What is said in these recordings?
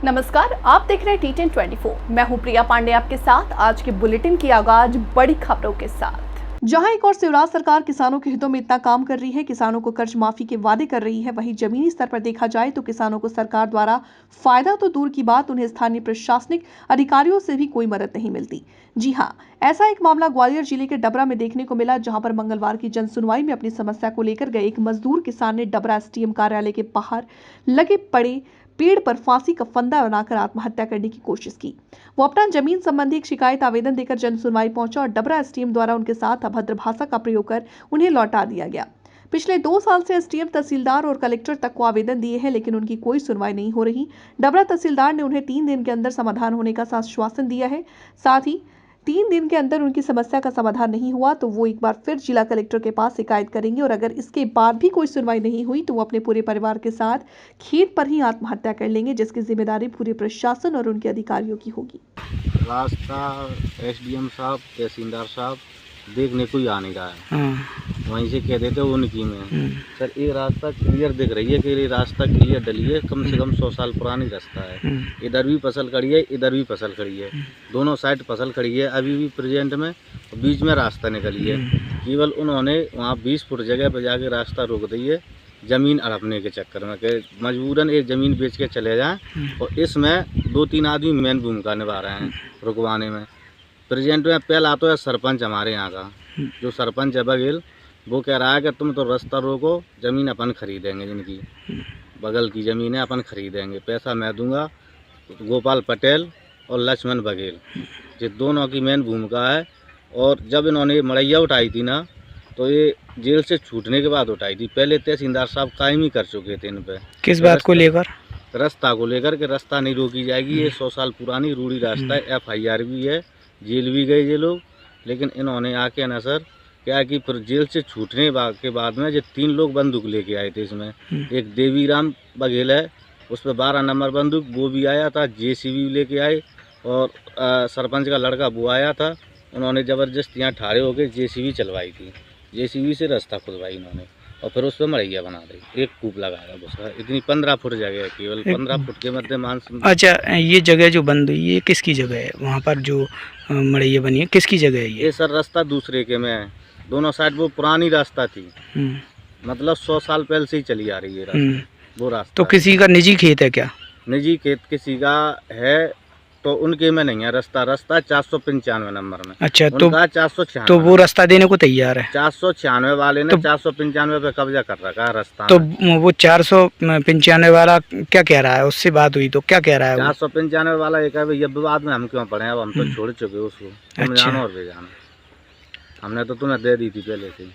नमस्कार, आप देख रहे हैं T1024। मैं हूं प्रिया पांडे आपके साथ। आज के बुलेटिन की आगाज बड़ी खबरों के साथ। जहां एक और शिवराज सरकार किसानों के हितों में इतना काम कर रही है, किसानों को कर्ज माफी के वादे कर रही है, वहीं जमीनी स्तर पर देखा जाए तो किसानों को सरकार द्वारा फायदा तो दूर की बात, उन्हें स्थानीय प्रशासनिक अधिकारियों से भी कोई मदद नहीं मिलती। जी हां, ऐसा एक मामला ग्वालियर जिले के डबरा में देखने को मिला, जहां पर मंगलवार की जनसुनवाई में अपनी समस्या को लेकर गए एक मजदूर किसान ने डबरा एसडीएम कार्यालय के बाहर लगे पड़े पेड़ पर फांसी का फंदा बनाकर आत्महत्या करने की कोशिश की। वो अपना जमीन संबंधी एक शिकायत आवेदन देकर जन सुनवाई पहुंचा और डबरा एसडीएम द्वारा उनके साथ अभद्र भाषा का प्रयोग कर उन्हें लौटा दिया गया। पिछले 2 साल से एसडीएम, तहसीलदार और कलेक्टर तक को आवेदन दिए हैं, लेकिन उनकी कोई सुनवाई नहीं हो रही। डबरा तहसीलदार ने उन्हें 3 दिन के अंदर समाधान होने का आश्वासन दिया है। साथ ही 3 दिन के अंदर उनकी समस्या का समाधान नहीं हुआ तो वो एक बार फिर जिला कलेक्टर के पास शिकायत करेंगे और अगर इसके बाद भी कोई सुनवाई नहीं हुई तो वो अपने पूरे परिवार के साथ खेत पर ही आत्महत्या कर लेंगे, जिसकी जिम्मेदारी पूरे प्रशासन और उनके अधिकारियों की होगी। रास्ता एसडीएम साहब, तहसीलदार साहब देखने को ही आ नहीं रहा है। वहीं से कह देते उनकी में सर ये रास्ता क्लियर दिख रही है कि ये रास्ता क्लियर डली है, कम से कम 100 साल पुरानी रास्ता है। इधर भी फसल खड़ी है, इधर भी फसल खड़ी है, दोनों साइड फसल खड़ी है अभी भी प्रेजेंट में, बीच में रास्ता निकली है। केवल उन्होंने वहाँ 20 फुट जगह पर जाके रास्ता रोक दी है ज़मीन हड़पने के चक्कर में, कि मजबूरन ये ज़मीन बेच के चले जाएं। और इसमें 2-3 आदमी मेन भूमिका निभा रहे हैं रुकवाने में। प्रेजेंट में पहला तो है सरपंच हमारे यहाँ का, जो सरपंच है बघेल, वो कह रहा है कि तुम तो रास्ता रोको, ज़मीन अपन खरीदेंगे, जिनकी बगल की ज़मीन है अपन खरीदेंगे, पैसा मैं दूंगा। गोपाल पटेल और लक्ष्मण बघेल, ये दोनों की मेन भूमिका है। और जब इन्होंने मड़ैया उठाई थी ना, तो ये जेल से छूटने के बाद उठाई थी। पहले तहसीलदार साहब कायम ही कर चुके थे इन पे। किस बात को लेकर? रास्ता को लेकर के रास्ता नहीं रोकी जाएगी, ये 100 साल पुरानी रूढ़ी रास्ता है, FIR भी है, जेल भी गए ये लोग। लेकिन इन्होंने आके ना सर क्या कि जेल से छूटने के बाद में जो 3 लोग बंदूक लेके आए थे इसमें, एक देवीराम बघेल है, उस पर 12 नंबर बंदूक वो भी आया था, JCB लेके आए, और सरपंच का लड़का वो आया था। उन्होंने ज़बरदस्त यहाँ ठाड़े होकर JCB चलवाई थी, JCB से रास्ता खुदवाई इन्होंने, और फिर उस पर मड़ैया बना दी, एक कूप लगाया उसका। इतनी 15 फुट जगह है, केवल 15 फुट के मध्य मानस। अच्छा, ये जगह जो बंद हुई ये किसकी जगह है? वहाँ पर जो मड़ैया बनी है किसकी जगह है ये? सर रास्ता दूसरे के में है, दोनों साइड वो पुरानी रास्ता थी, मतलब 100 साल पहले से ही चली आ रही है रास्ता, वो रास्ता। तो किसी का निजी खेत है क्या? निजी खेत किसी का है तो उनके में नहीं है रास्ता। रास्ता 495 नंबर में। अच्छा, तो 496, तो वो रास्ता देने को तैयार है? 496 वाले ने 495 पे कब्जा कर रखा है रास्ता। तो वो 495 वाला क्या कह रहा है? उससे बात हुई तो क्या कह रहा है? 495 वाला एक है भैया, विवाद में हम क्यों पड़े, अब हम तो छोड़ चुके उसको, तुम जानो और भी जानो, हमने तो तुम्हें दे दी थी पहले से।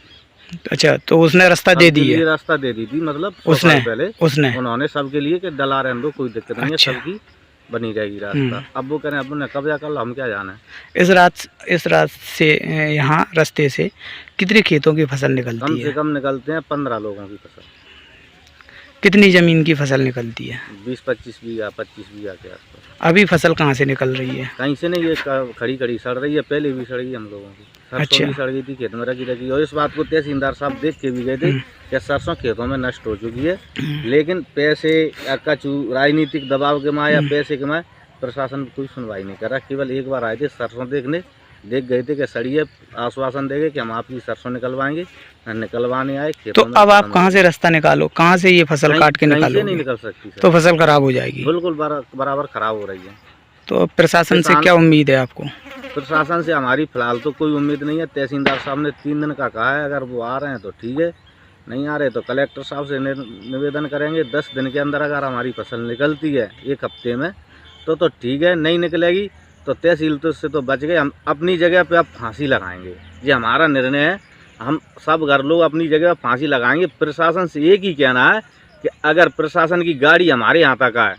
अच्छा, तो उसने रास्ता दे दी है? रास्ता दे दी थी, मतलब उसने पहले उन्होंने सबके लिए कि डला रहने दो, कोई दिक्कत नहीं है, सबकी बनी रहेगी रास्ता। अब वो करें अपने कब्जा कर लो, हम क्या जाने। इस रात से यहाँ रास्ते से कितने खेतों की फसल निकलती है? कम से कम निकलते हैं 15 लोगों की फसल। कितनी जमीन की फसल निकलती है? 20-25 बीघा, 25 बीघा के आसपास। अभी फसल कहाँ से निकल रही है? कहीं से नहीं, ये खड़ी सड़ रही है, पहले भी सड़ गई हम लोगों की, सरसों भी सड़ गई थी खेत में रखी। और इस बात को तहसीलदार साहब देख के भी गए थे कि सरसों खेतों में नष्ट हो चुकी है, लेकिन पैसे का राजनीतिक दबाव के माँ या पैसे के माँ प्रशासन कोई सुनवाई नहीं कर रहा। केवल एक बार आए थे सरसों देखने, देख गए थे कि सड़ी है, आश्वासन देंगे कि हम आपकी सरसों निकलवाएंगे, निकलवाने आए। तो अब आप कहाँ से रास्ता निकालो, कहाँ से ये फसल काट के निकालो? नहीं निकल सकती तो फसल खराब हो जाएगी। बिल्कुल बराबर खराब हो रही है। तो प्रशासन से क्या उम्मीद है आपको? प्रशासन से हमारी फिलहाल तो कोई उम्मीद नहीं है। तहसीलदार साहब ने 3 दिन का कहा है, अगर वो आ रहे हैं तो ठीक है, नहीं आ रहे तो कलेक्टर साहब से निवेदन करेंगे। 10 दिन के अंदर अगर हमारी फसल निकलती है 1 हफ्ते में तो ठीक है, नहीं निकलेगी तो तहसील से तो बच गए, हम अपनी जगह पे अब फांसी लगाएंगे। ये हमारा निर्णय है, हम सब घर लोग अपनी जगह पे फांसी लगाएंगे। प्रशासन से एक ही कहना है कि अगर प्रशासन की गाड़ी हमारे यहाँ तक आए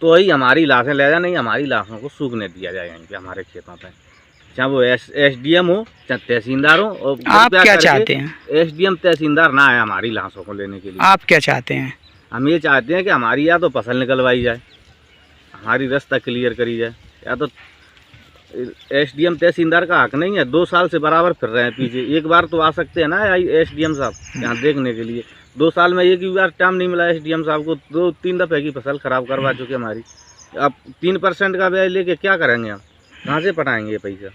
तो ही हमारी लाशें ले जाए, नहीं हमारी लाशों को सूखने दिया जाएगा इनके हमारे खेतों पे, चाहे वो SDM हो चाहे तहसीलदार हो। और आप क्या चाहते हैं? SDM तहसीलदार ना आए हमारी लाशों को लेने के लिए। आप क्या चाहते हैं? हम ये चाहते हैं कि हमारी या तो फसल निकलवाई जाए, हमारी रास्ता क्लियर करी जाए, या तो SDM तहसीलदार का हक नहीं है, 2 साल से बराबर फिर रहे हैं पीछे। एक बार तो आ सकते हैं ना SDM साहब यहाँ देखने के लिए। 2 साल में एक भी बार टाइम नहीं मिला SDM साहब को, 2-3 दफे की फसल खराब करवा चुके हमारी। अब 3% का ब्याज लेके क्या करेंगे हम, कहाँ से पटाएंगे ये पैसा।